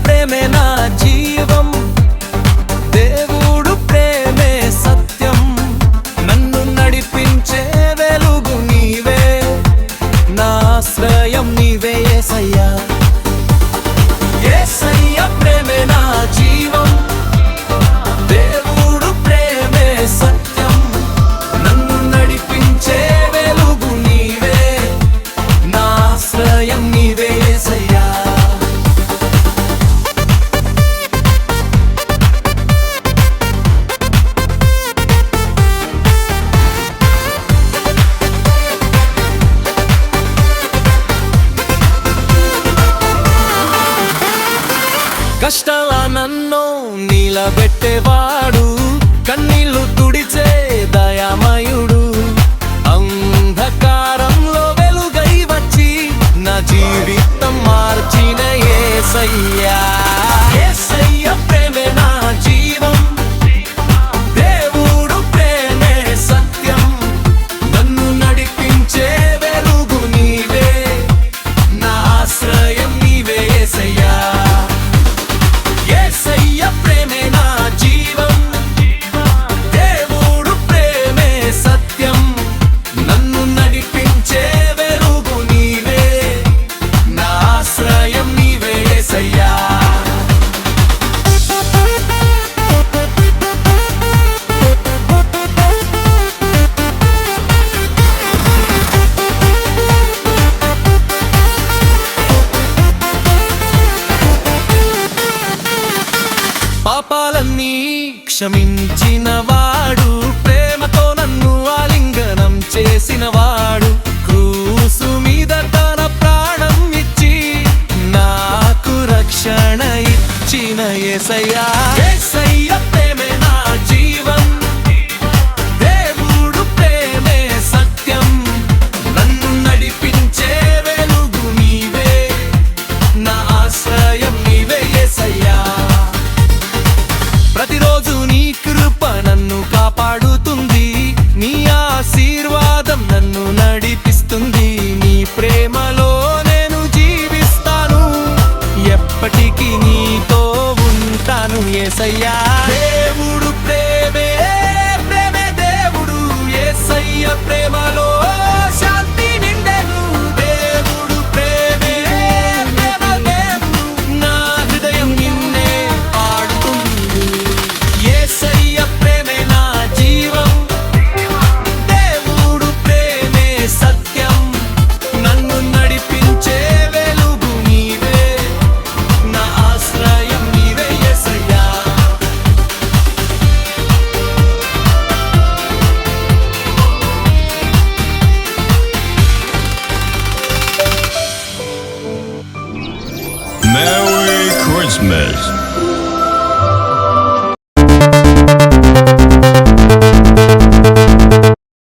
ప్రేమే నా జీవం, దేవుడు ప్రేమే సత్యం, నన్ను నడిపించే వెలుగు నీవే, నా ఆశ్రయం నీవే యేసయ్యా. యేసయ్య ప్రేమే నా జీవం, దేవుడు ప్రేమే సత్యం, నన్ను నడిపించే వెలుగు నీవే, నా ఆశ్రయం నీవే యేసయ్యా. కష్టాల నన్ను నిలబెట్టేవాడు, కన్నీళ్లు తుడిచే దయామయుడు, అంధకారంలో వెలుగై వచ్చి నా జీవితం మార్చిన యేసయ్యా. యేసయ్య ప్రేమే నా జీవం, దేవుడు ప్రేమే సత్యం, నన్ను నడిపించే వెలుగు నీవే, నా ఆశ్రయం నీవే యేసయ్యా. యేసయ్య ప్రేమే నా జీవం, దేవుడు ప్రేమే సత్యం, నన్ను నడిపించే వెలుగు నీవే, నా ఆశ్రయం నీవే యేసయ్యా. పాపాలన్నీ క్షమించినవాడు, ప్రేమతో నన్ను ఆలింగనం చేసినవాడు, క్రూసు మీద తన ప్రాణం ఇచ్చి నాకు రక్షణ ఇచ్చిన యేసయ్యా. యేసయ్య ప్రేమే నా జీవం, దేవుడు ప్రేమే సత్యం, నన్ను నడిపించే వెలుగు నీవే, నా ఆశ్రయం నీవే యేసయ్యా. ప్రతిరోజు నీ కృప నన్ను కాపాడుతుంది, నీ ఆశీర్వాదం నన్ను నడిపిస్తుంది, నీ ప్రేమలో నేను జీవిస్తాను, ఎప్పటికీ నీతో ఉంటాను యేసయ్యా. దేవుడు ప్రేమే ప్రేమే దేవుడు, యేసయ్య ప్రేమలో శాంతి నిండెను, దేవుడు ప్రేమే ప్రేమ దేవుడు, నా హృదయం నిన్నే పాడుతుంది. యేసయ్య ప్రేమే నా జీవం, దేవుడు ప్రేమే సత్యం, నన్ను నడిపించే వెలుగు నీవే, నా ఆశ్రయం నీవే యేసయ్యా. Merry Christmas.